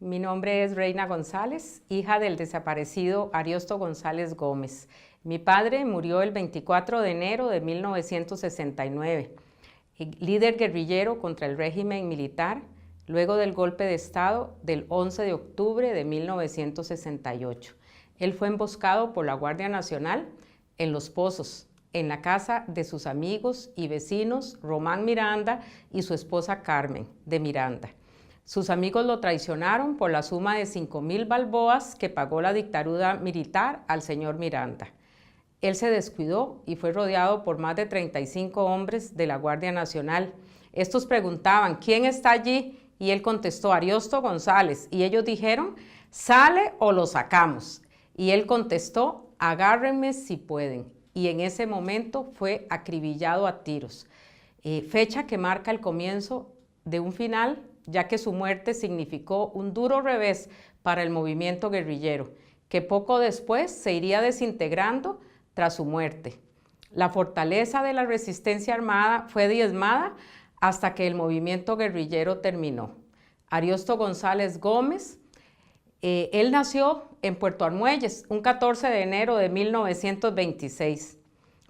Mi nombre es Reina González, hija del desaparecido Ariosto González Gómez. Mi padre murió el 24 de enero de 1969, líder guerrillero contra el régimen militar, luego del golpe de Estado del 11 de octubre de 1968. Él fue emboscado por la Guardia Nacional en Los Pozos, en la casa de sus amigos y vecinos Román Miranda y su esposa Carmen de Miranda. Sus amigos lo traicionaron por la suma de 5.000 balboas que pagó la dictadura militar al señor Miranda. Él se descuidó y fue rodeado por más de 35 hombres de la Guardia Nacional. Estos preguntaban, ¿quién está allí? Y él contestó, Ariosto González. Y ellos dijeron, ¿sale o lo sacamos? Y él contestó, agárrenme si pueden. Y en ese momento fue acribillado a tiros. Fecha que marca el comienzo de un final, ya que su muerte significó un duro revés para el movimiento guerrillero, que poco después se iría desintegrando tras su muerte. La fortaleza de la resistencia armada fue diezmada hasta que el movimiento guerrillero terminó. Ariosto González Gómez, él nació en Puerto Armuelles un 14 de enero de 1926.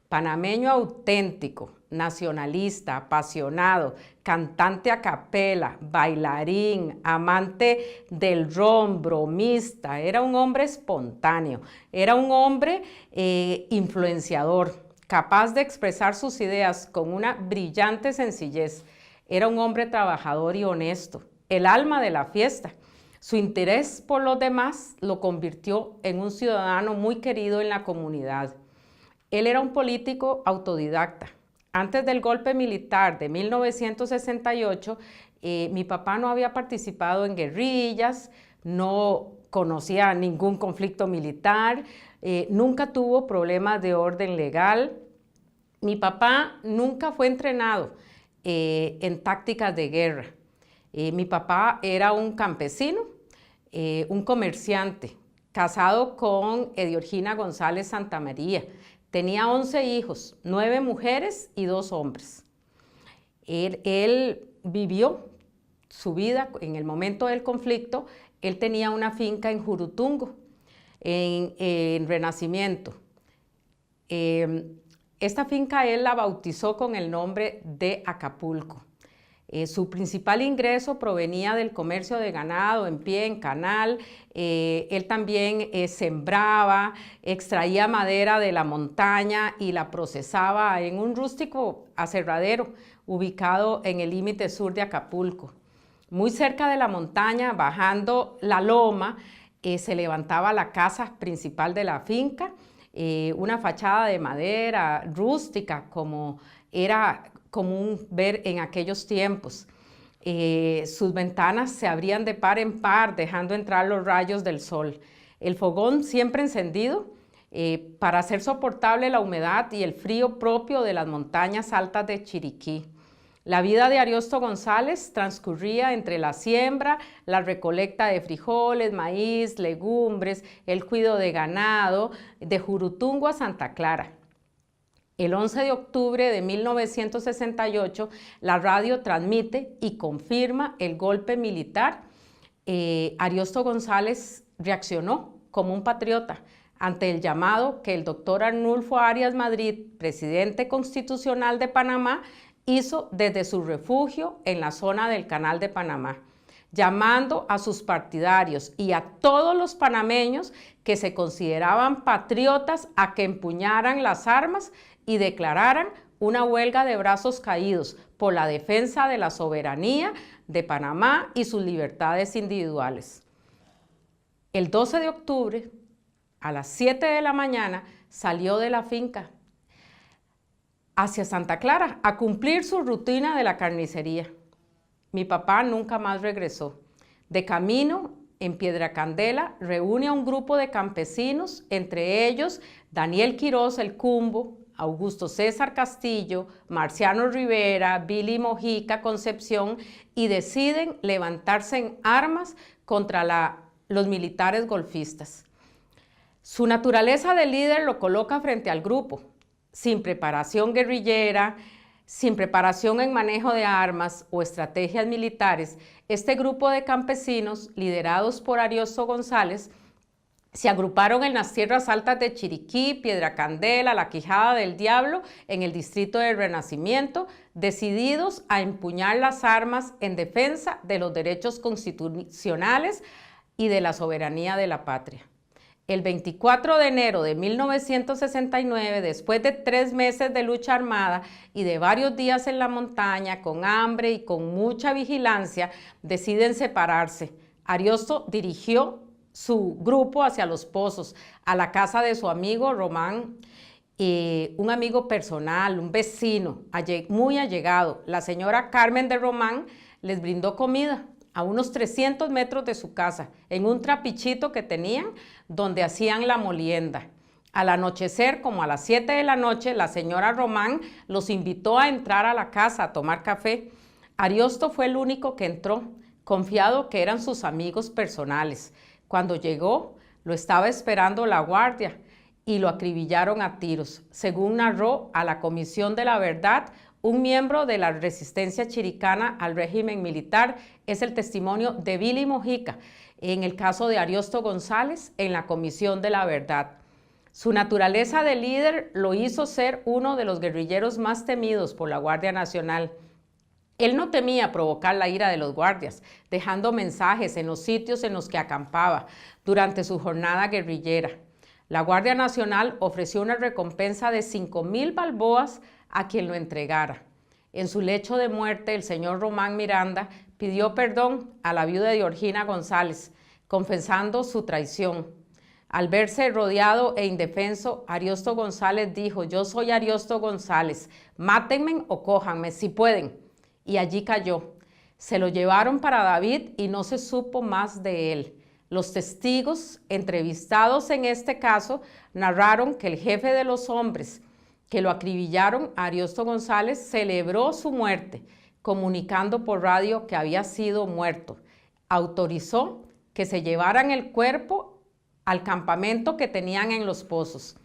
Panameño auténtico, nacionalista, apasionado, cantante a capela, bailarín, amante del ron, bromista, era un hombre espontáneo, era un hombre influenciador, capaz de expresar sus ideas con una brillante sencillez. Era un hombre trabajador y honesto, el alma de la fiesta. Su interés por los demás lo convirtió en un ciudadano muy querido en la comunidad. Él era un político autodidacta. Antes del golpe militar de 1968, mi papá no había participado en guerrillas, no conocía ningún conflicto militar, nunca tuvo problemas de orden legal. Mi papá nunca fue entrenado en tácticas de guerra. Mi papá era un campesino, un comerciante, casado con Ediorgina González Santamaría. Tenía 11 hijos, 9 mujeres y 2 hombres. Él vivió su vida en el momento del conflicto. Él tenía una finca en Jurutungo, en Renacimiento. Esta finca él la bautizó con el nombre de Acapulco. Su principal ingreso provenía del comercio de ganado en pie, en canal. Él también sembraba, extraía madera de la montaña y la procesaba en un rústico aserradero ubicado en el límite sur de Acapulco. Muy cerca de la montaña, bajando la loma, se levantaba la casa principal de la finca, una fachada de madera rústica como era común ver en aquellos tiempos. Sus ventanas se abrían de par en par, dejando entrar los rayos del sol. El fogón siempre encendido para hacer soportable la humedad y el frío propio de las montañas altas de Chiriquí. La vida de Ariosto González transcurría entre la siembra, la recolecta de frijoles, maíz, legumbres, el cuidado de ganado, de Jurutungo a Santa Clara. El 11 de octubre de 1968, la radio transmite y confirma el golpe militar. Ariosto González reaccionó como un patriota ante el llamado que el doctor Arnulfo Arias Madrid, presidente constitucional de Panamá, hizo desde su refugio en la zona del Canal de Panamá, llamando a sus partidarios y a todos los panameños que se consideraban patriotas a que empuñaran las armas y declararan una huelga de brazos caídos por la defensa de la soberanía de Panamá y sus libertades individuales. El 12 de octubre, a las 7 de la mañana, salió de la finca hacia Santa Clara a cumplir su rutina de la carnicería. Mi papá nunca más regresó. De camino, en Piedra Candela, reúne a un grupo de campesinos, entre ellos Daniel Quiroz el Cumbo, Augusto César Castillo, Marciano Rivera, Billy Mojica Concepción, y deciden levantarse en armas contra los militares golpistas. Su naturaleza de líder lo coloca frente al grupo, sin preparación guerrillera, Sin preparación en manejo de armas o estrategias militares, este grupo de campesinos, liderados por Ariosto González, se agruparon en las tierras altas de Chiriquí, Piedra Candela, La Quijada del Diablo, en el distrito del Renacimiento, decididos a empuñar las armas en defensa de los derechos constitucionales y de la soberanía de la patria. El 24 de enero de 1969, después de 3 meses de lucha armada y de varios días en la montaña, con hambre y con mucha vigilancia, deciden separarse. Ariosto dirigió su grupo hacia Los Pozos, a la casa de su amigo Román, un amigo personal, un vecino muy allegado. La señora Carmen de Román les brindó comida a unos 300 metros de su casa, en un trapichito que tenían donde hacían la molienda. Al anochecer, como a las 7 de la noche, la señora Román los invitó a entrar a la casa a tomar café. Ariosto fue el único que entró, confiado que eran sus amigos personales. Cuando llegó, lo estaba esperando la guardia y lo acribillaron a tiros, según narró a la Comisión de la Verdad un miembro de la resistencia chiricana al régimen militar. Es el testimonio de Billy Mojica en el caso de Ariosto González en la Comisión de la Verdad. Su naturaleza de líder lo hizo ser uno de los guerrilleros más temidos por la Guardia Nacional. Él no temía provocar la ira de los guardias, dejando mensajes en los sitios en los que acampaba durante su jornada guerrillera. La Guardia Nacional ofreció una recompensa de 5,000 balboas a quien lo entregara. En su lecho de muerte, el señor Román Miranda pidió perdón a la viuda de Georgina González, confesando su traición. Al verse rodeado e indefenso, Ariosto González dijo: yo soy Ariosto González, mátenme o cójanme si pueden. Y allí cayó. Se lo llevaron para David y no se supo más de él. Los testigos entrevistados en este caso narraron que el jefe de los hombres que lo acribillaron, Ariosto González, celebró su muerte, comunicando por radio que había sido muerto. Autorizó que se llevaran el cuerpo al campamento que tenían en Los Pozos,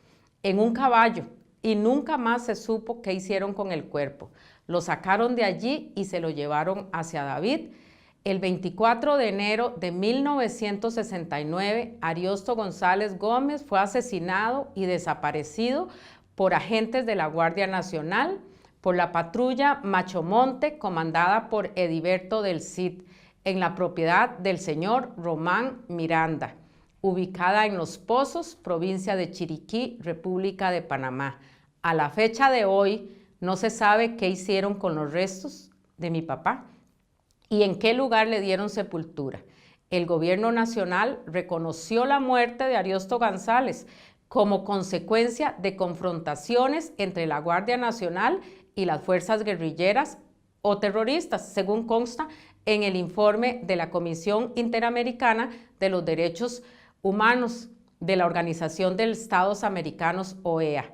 en un caballo, y nunca más se supo qué hicieron con el cuerpo. Lo sacaron de allí y se lo llevaron hacia David. El 24 de enero de 1969, Ariosto González Gómez fue asesinado y desaparecido por agentes de la Guardia Nacional, por la patrulla Machomonte, comandada por Ediberto del Cid, en la propiedad del señor Román Miranda, ubicada en Los Pozos, provincia de Chiriquí, República de Panamá. A la fecha de hoy, no se sabe qué hicieron con los restos de mi papá y en qué lugar le dieron sepultura. El gobierno nacional reconoció la muerte de Ariosto González como consecuencia de confrontaciones entre la Guardia Nacional y las fuerzas guerrilleras o terroristas, según consta en el informe de la Comisión Interamericana de los Derechos Humanos de la Organización de Estados Americanos, OEA.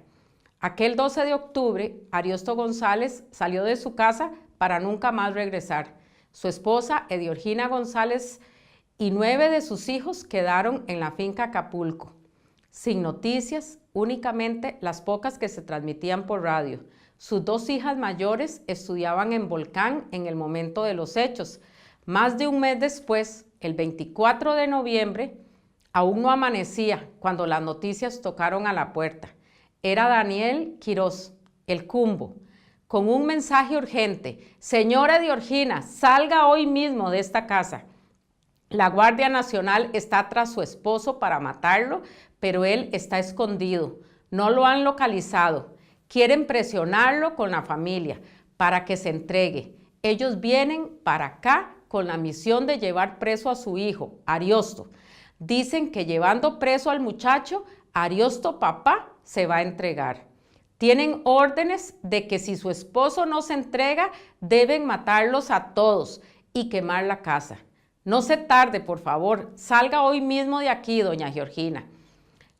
Aquel 12 de octubre, Ariosto González salió de su casa para nunca más regresar. Su esposa, Georgina González, y 9 de sus hijos quedaron en la finca Acapulco, sin noticias, únicamente las pocas que se transmitían por radio. Sus 2 hijas mayores estudiaban en Volcán en el momento de los hechos. Más de un mes después, el 24 de noviembre, aún no amanecía cuando las noticias tocaron a la puerta. Era Daniel Quirós, el Cumbo, con un mensaje urgente: señora Georgina, salga hoy mismo de esta casa. La Guardia Nacional está tras su esposo para matarlo, pero él está escondido. No lo han localizado. Quieren presionarlo con la familia para que se entregue. Ellos vienen para acá con la misión de llevar preso a su hijo, Ariosto. Dicen que llevando preso al muchacho, Ariosto papá se va a entregar. Tienen órdenes de que si su esposo no se entrega, deben matarlos a todos y quemar la casa. No se tarde, por favor, salga hoy mismo de aquí, doña Georgina.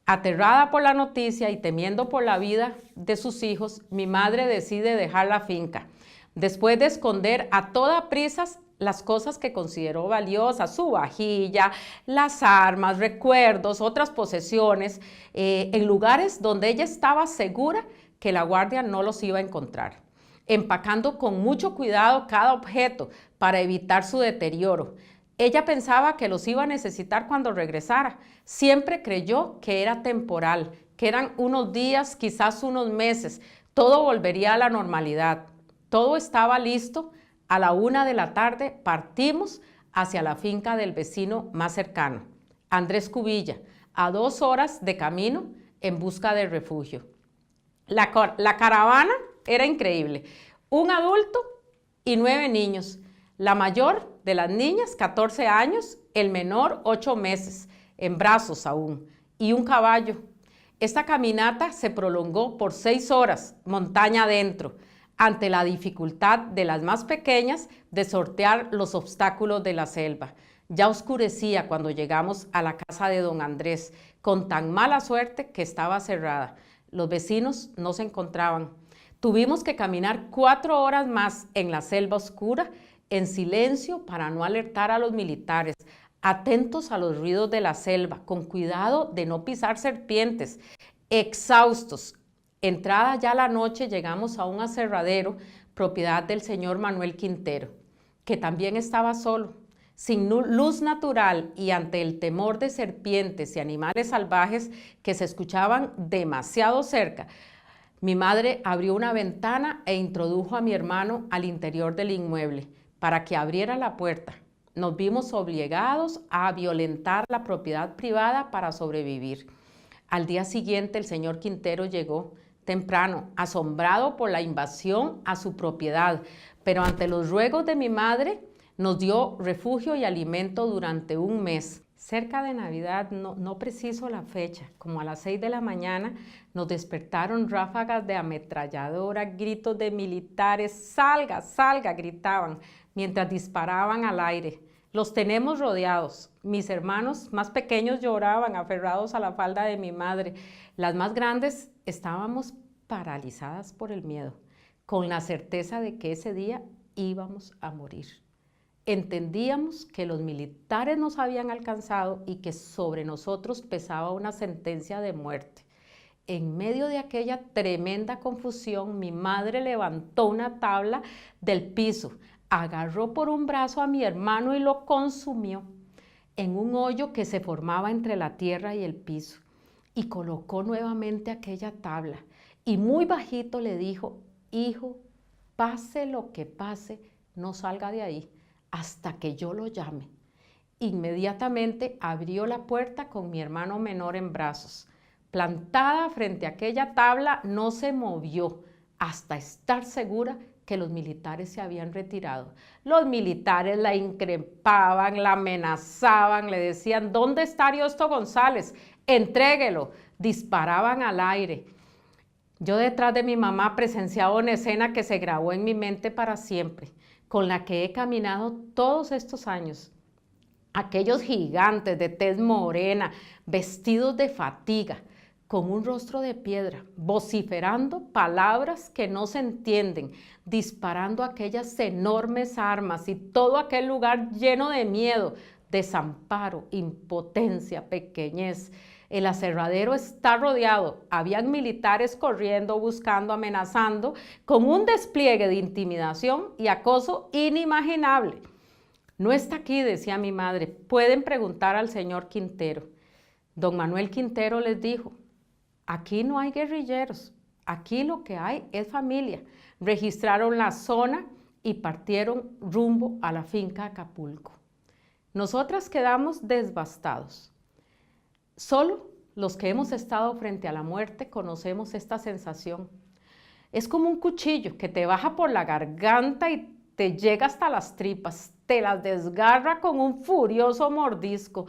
Aterrada por la noticia y temiendo por la vida de sus hijos, mi madre decide dejar la finca. Después de esconder a toda prisa las cosas que consideró valiosas, su vajilla, las armas, recuerdos, otras posesiones, en lugares donde ella estaba segura que la guardia no los iba a encontrar. empacando con mucho cuidado cada objeto para evitar su deterioro. Ella pensaba que los iba a necesitar cuando regresara. Siempre creyó que era temporal, que eran unos días, quizás unos meses. Todo volvería a la normalidad. Todo estaba listo. A la 1 de la tarde partimos hacia la finca del vecino más cercano, Andrés Cubilla, a 2 horas de camino en busca de refugio. La caravana era increíble. Un adulto y 9 niños. La mayor de las niñas, 14 años, el menor, 8 meses, en brazos aún, y un caballo. Esta caminata se prolongó por 6 horas, montaña adentro, ante la dificultad de las más pequeñas de sortear los obstáculos de la selva. Ya oscurecía cuando llegamos a la casa de don Andrés, con tan mala suerte que estaba cerrada. Los vecinos no se encontraban. Tuvimos que caminar 4 horas más en la selva oscura, en silencio para no alertar a los militares, atentos a los ruidos de la selva, con cuidado de no pisar serpientes, exhaustos. Entrada ya la noche, llegamos a un aserradero, propiedad del señor Manuel Quintero, que también estaba solo, sin luz natural y ante el temor de serpientes y animales salvajes que se escuchaban demasiado cerca. Mi madre abrió una ventana e introdujo a mi hermano al interior del inmueble para que abriera la puerta. Nos vimos obligados a violentar la propiedad privada para sobrevivir. Al día siguiente el señor Quintero llegó temprano, asombrado por la invasión a su propiedad, pero ante los ruegos de mi madre nos dio refugio y alimento durante un mes. Cerca de Navidad, no preciso la fecha, como a las 6 de la mañana, nos despertaron ráfagas de ametralladora, gritos de militares, ¡salga, salga!, gritaban, mientras disparaban al aire. Los tenemos rodeados. Mis hermanos más pequeños lloraban, aferrados a la falda de mi madre. Las más grandes estábamos paralizadas por el miedo, con la certeza de que ese día íbamos a morir. Entendíamos que los militares nos habían alcanzado y que sobre nosotros pesaba una sentencia de muerte. En medio de aquella tremenda confusión, mi madre levantó una tabla del piso, agarró por un brazo a mi hermano y lo consumió en un hoyo que se formaba entre la tierra y el piso, y colocó nuevamente aquella tabla y muy bajito le dijo: hijo, pase lo que pase, no salga de ahí hasta que yo lo llame. Inmediatamente abrió la puerta con mi hermano menor en brazos. Plantada frente a aquella tabla, no se movió hasta estar segura que los militares se habían retirado. Los militares la increpaban, la amenazaban, le decían: ¿dónde está Ariosto González? Entréguelo. Disparaban al aire. Yo detrás de mi mamá presenciaba una escena que se grabó en mi mente para siempre, con la que he caminado todos estos años. Aquellos gigantes de tez morena, vestidos de fatiga, con un rostro de piedra, vociferando palabras que no se entienden, disparando aquellas enormes armas y todo aquel lugar lleno de miedo, desamparo, impotencia, pequeñez. El aserradero está rodeado, habían militares corriendo, buscando, amenazando, con un despliegue de intimidación y acoso inimaginable. No está aquí, decía mi madre, pueden preguntar al señor Quintero. Don Manuel Quintero les dijo: aquí no hay guerrilleros, aquí lo que hay es familia. Registraron la zona y partieron rumbo a la finca Acapulco. Nosotras quedamos devastados. Solo los que hemos estado frente a la muerte conocemos esta sensación. Es como un cuchillo que te baja por la garganta y te llega hasta las tripas, te las desgarra con un furioso mordisco.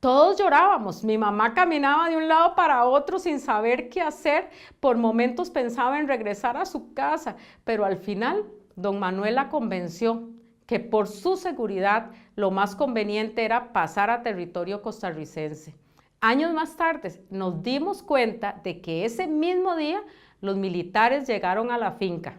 Todos llorábamos, mi mamá caminaba de un lado para otro sin saber qué hacer, por momentos pensaba en regresar a su casa, pero al final don Manuel la convenció que por su seguridad lo más conveniente era pasar a territorio costarricense. Años más tarde nos dimos cuenta de que ese mismo día los militares llegaron a la finca,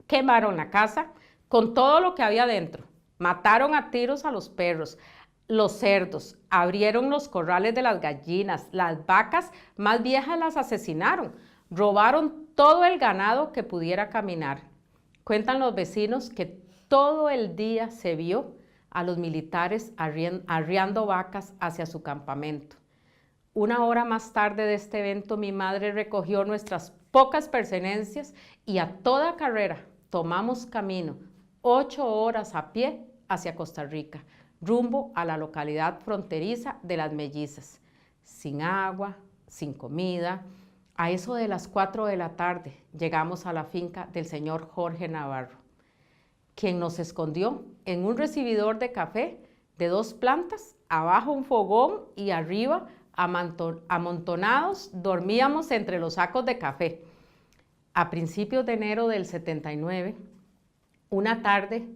quemaron la casa con todo lo que había dentro, mataron a tiros a los perros, los cerdos, abrieron los corrales de las gallinas, las vacas más viejas las asesinaron, robaron todo el ganado que pudiera caminar. Cuentan los vecinos que todo el día se vio a los militares arriando vacas hacia su campamento. Una hora más tarde de este evento, mi madre recogió nuestras pocas pertenencias y a toda carrera tomamos camino, 8 horas a pie hacia Costa Rica, rumbo a la localidad fronteriza de Las Mellizas, sin agua, sin comida. A eso de las 4 de la tarde llegamos a la finca del señor Jorge Navarro, quien nos escondió en un recibidor de café de 2 plantas, abajo un fogón y arriba amontonados dormíamos entre los sacos de café. A principios de enero del 79, una tarde,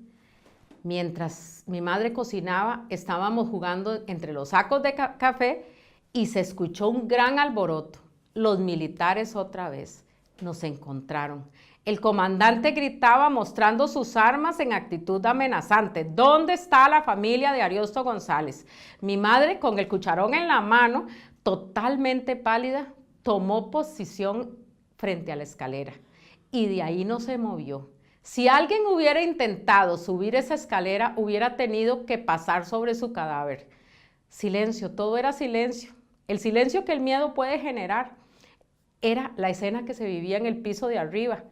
mientras mi madre cocinaba, estábamos jugando entre los sacos de café y se escuchó un gran alboroto. Los militares otra vez nos encontraron. El comandante gritaba mostrando sus armas en actitud amenazante. ¿Dónde está la familia de Ariosto González? Mi madre, con el cucharón en la mano, totalmente pálida, tomó posición frente a la escalera y de ahí no se movió. Si alguien hubiera intentado subir esa escalera, hubiera tenido que pasar sobre su cadáver. Silencio, todo era silencio. El silencio que el miedo puede generar. Era la escena que se vivía en el piso de arriba.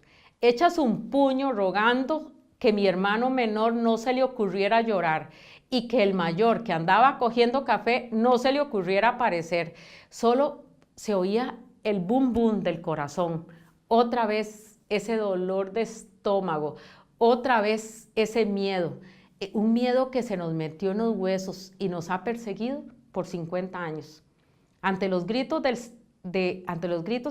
Echas un puño rogando que mi hermano menor no se le ocurriera llorar y que el mayor, que andaba cogiendo café, no se le ocurriera aparecer. Solo se oía el bum bum del corazón. Otra vez ese dolor de estómago, otra vez ese miedo. Un miedo que se nos metió en los huesos y nos ha perseguido por 50 años. Ante los gritos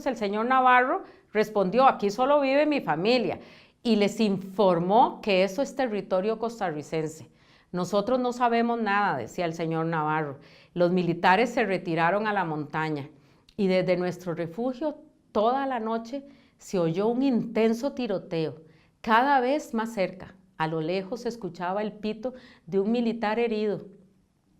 el señor Navarro respondió: aquí solo vive mi familia, y les informó que eso es territorio costarricense. Nosotros no sabemos nada, decía el señor Navarro. Los militares se retiraron a la montaña y desde nuestro refugio toda la noche se oyó un intenso tiroteo, cada vez más cerca. A lo lejos se escuchaba el pito de un militar herido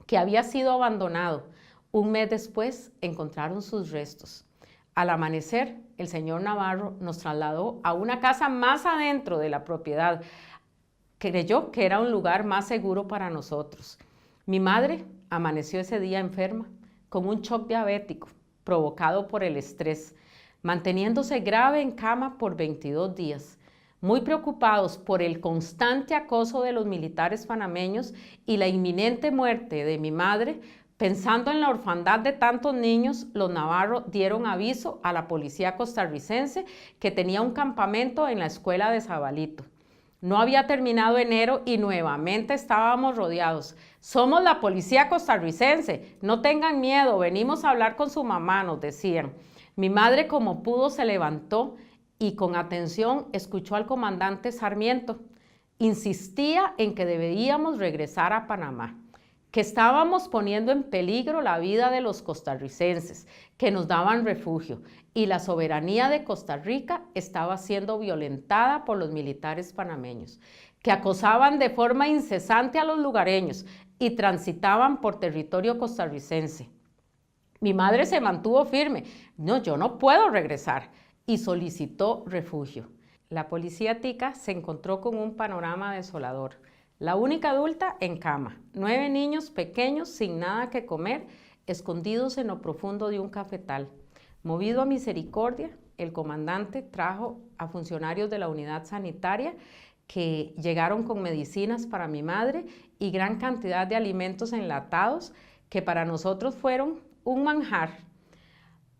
que había sido abandonado. Un mes después encontraron sus restos. Al amanecer, el señor Navarro nos trasladó a una casa más adentro de la propiedad. Creyó que era un lugar más seguro para nosotros. Mi madre amaneció ese día enferma, con un shock diabético provocado por el estrés, manteniéndose grave en cama por 22 días. Muy preocupados por el constante acoso de los militares panameños y la inminente muerte de mi madre, pensando en la orfandad de tantos niños, los Navarro dieron aviso a la policía costarricense que tenía un campamento en la escuela de Zabalito. No había terminado enero y nuevamente estábamos rodeados. Somos la policía costarricense, no tengan miedo, venimos a hablar con su mamá, nos decían. Mi madre como pudo se levantó y con atención escuchó al comandante Sarmiento. Insistía en que debíamos regresar a Panamá, que estábamos poniendo en peligro la vida de los costarricenses, que nos daban refugio, y la soberanía de Costa Rica estaba siendo violentada por los militares panameños, que acosaban de forma incesante a los lugareños y transitaban por territorio costarricense. Mi madre se mantuvo firme. No, yo no puedo regresar, y solicitó refugio. La policía tica se encontró con un panorama desolador. La única adulta en cama, 9 niños pequeños sin nada que comer, escondidos en lo profundo de un cafetal. Movido a misericordia, el comandante trajo a funcionarios de la unidad sanitaria que llegaron con medicinas para mi madre y gran cantidad de alimentos enlatados que para nosotros fueron un manjar.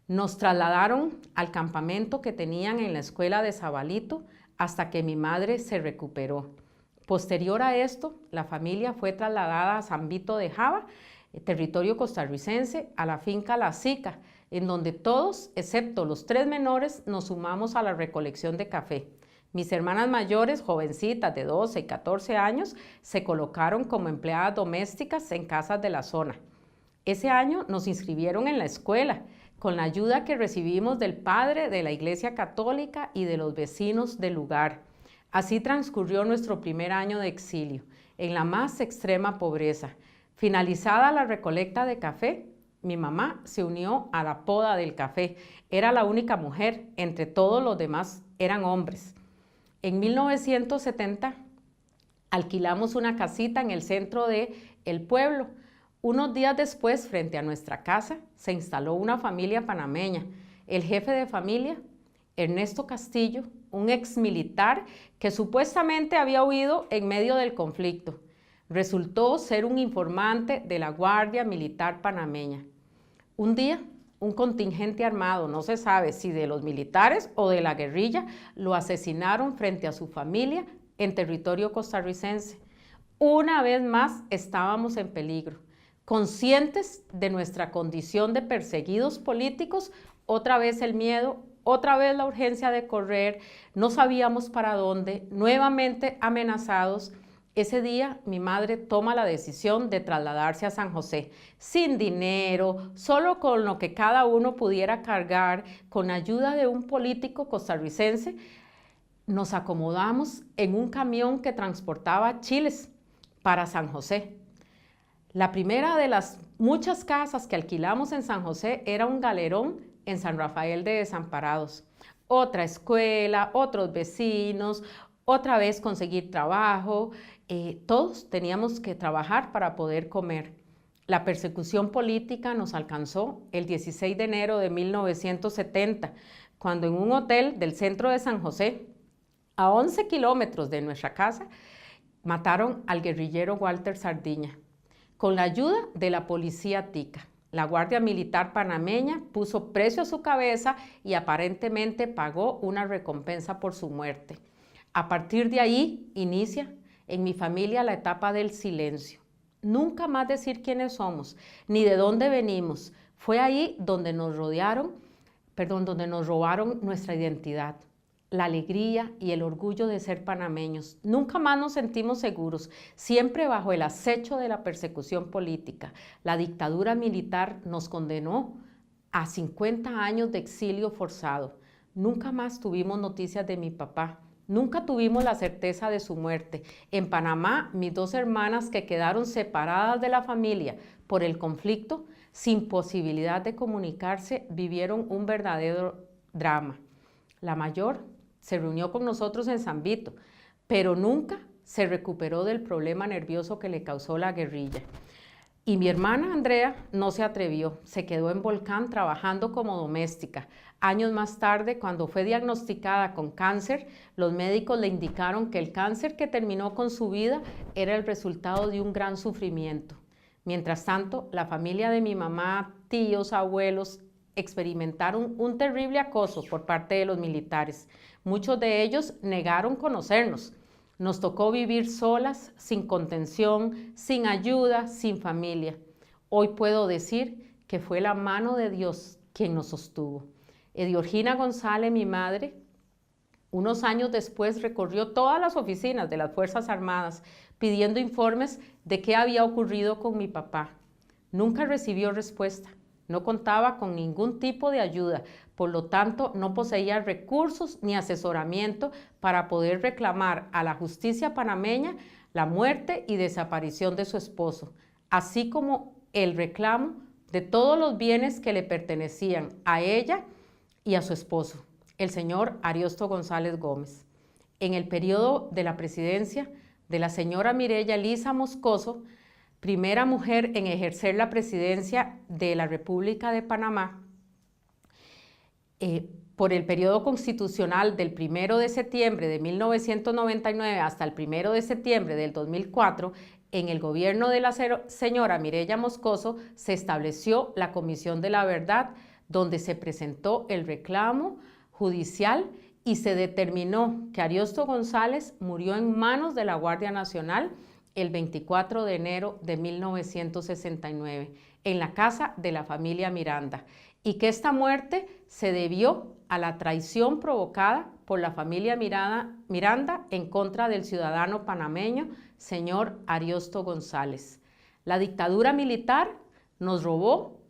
Nos trasladaron al campamento que tenían en la escuela de Zabalito hasta que mi madre se recuperó. Posterior a esto, la familia fue trasladada a San Vito de Java, territorio costarricense, a la finca La Sica, en donde todos, excepto los 3 menores, nos sumamos a la recolección de café. Mis hermanas mayores, jovencitas de 12 y 14 años, se colocaron como empleadas domésticas en casas de la zona. Ese año nos inscribieron en la escuela, con la ayuda que recibimos del padre de la Iglesia Católica y de los vecinos del lugar. Así transcurrió nuestro primer año de exilio, en la más extrema pobreza. Finalizada la recolecta de café, mi mamá se unió a la poda del café. Era la única mujer, entre todos los demás eran hombres. En 1970 alquilamos una casita en el centro del pueblo. Unos días después, frente a nuestra casa, se instaló una familia panameña. El jefe de familia, Ernesto Castillo, un exmilitar que supuestamente había huido en medio del conflicto. Resultó ser un informante de la Guardia Militar panameña. Un día, un contingente armado, no se sabe si de los militares o de la guerrilla, lo asesinaron frente a su familia en territorio costarricense. Una vez más estábamos en peligro. Conscientes de nuestra condición de perseguidos políticos, otra vez el miedo, otra vez la urgencia de correr, no sabíamos para dónde, nuevamente amenazados. Ese día mi madre toma la decisión de trasladarse a San José, sin dinero, solo con lo que cada uno pudiera cargar, con ayuda de un político costarricense. Nos acomodamos en un camión que transportaba chiles para San José. La primera de las muchas casas que alquilamos en San José era un galerón en San Rafael de Desamparados. Otra escuela, otros vecinos, otra vez conseguir trabajo. Todos teníamos que trabajar para poder comer. La persecución política nos alcanzó el 16 de enero de 1970, cuando en un hotel del centro de San José, a 11 kilómetros de nuestra casa, mataron al guerrillero Walter Sardiña. Con la ayuda de la policía tica, la Guardia Militar panameña puso precio a su cabeza y aparentemente pagó una recompensa por su muerte. A partir de ahí inicia en mi familia la etapa del silencio. Nunca más decir quiénes somos, ni de dónde venimos. Fue ahí donde nos donde nos robaron nuestra identidad, la alegría y el orgullo de ser panameños. Nunca más nos sentimos seguros, siempre bajo el acecho de la persecución política. La dictadura militar nos condenó a 50 años de exilio forzado. Nunca más tuvimos noticias de mi papá. Nunca tuvimos la certeza de su muerte. En Panamá, mis dos hermanas que quedaron separadas de la familia por el conflicto, sin posibilidad de comunicarse, vivieron un verdadero drama. La mayor se reunió con nosotros en San Vito, pero nunca se recuperó del problema nervioso que le causó la guerrilla. Y mi hermana Andrea no se atrevió, se quedó en Volcán trabajando como doméstica. Años más tarde, cuando fue diagnosticada con cáncer, los médicos le indicaron que el cáncer que terminó con su vida era el resultado de un gran sufrimiento. Mientras tanto, la familia de mi mamá, tíos, abuelos, experimentaron un terrible acoso por parte de los militares. Muchos de ellos negaron conocernos. Nos tocó vivir solas, sin contención, sin ayuda, sin familia. Hoy puedo decir que fue la mano de Dios quien nos sostuvo. Ediorgina González, mi madre, unos años después recorrió todas las oficinas de las Fuerzas Armadas pidiendo informes de qué había ocurrido con mi papá. Nunca recibió respuesta. No contaba con ningún tipo de ayuda, por lo tanto no poseía recursos ni asesoramiento para poder reclamar a la justicia panameña la muerte y desaparición de su esposo, así como el reclamo de todos los bienes que le pertenecían a ella y a su esposo, el señor Ariosto González Gómez. En el periodo de la presidencia de la señora Mireya Elisa Moscoso, primera mujer en ejercer la presidencia de la República de Panamá, por el periodo constitucional del 1 de septiembre de 1999 hasta el 1 de septiembre del 2004, en el gobierno de la señora Mireya Moscoso se estableció la Comisión de la Verdad, donde se presentó el reclamo judicial y se determinó que Ariosto González murió en manos de la Guardia Nacional el 24 de enero de 1969, en la casa de la familia Miranda, y que esta muerte se debió a la traición provocada por la familia Miranda en contra del ciudadano panameño, señor Ariosto González. La dictadura militar nos robó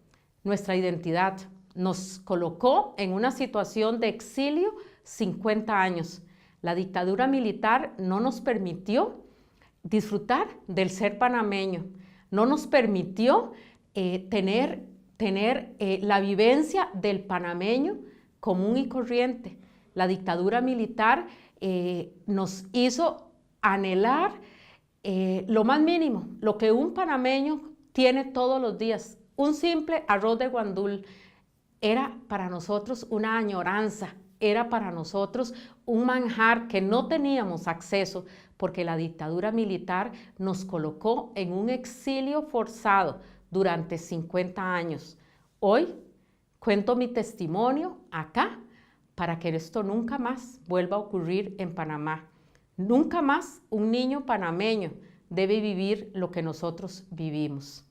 nuestra identidad, nos colocó en una situación de exilio 50 años. La dictadura militar no nos permitió disfrutar del ser panameño, no nos permitió tener la vivencia del panameño común y corriente. La dictadura militar nos hizo anhelar lo más mínimo, lo que un panameño tiene todos los días. Un simple arroz de guandul era para nosotros una añoranza, era para nosotros un manjar que no teníamos acceso porque la dictadura militar nos colocó en un exilio forzado durante 50 años. Hoy cuento mi testimonio acá para que esto nunca más vuelva a ocurrir en Panamá. Nunca más un niño panameño debe vivir lo que nosotros vivimos.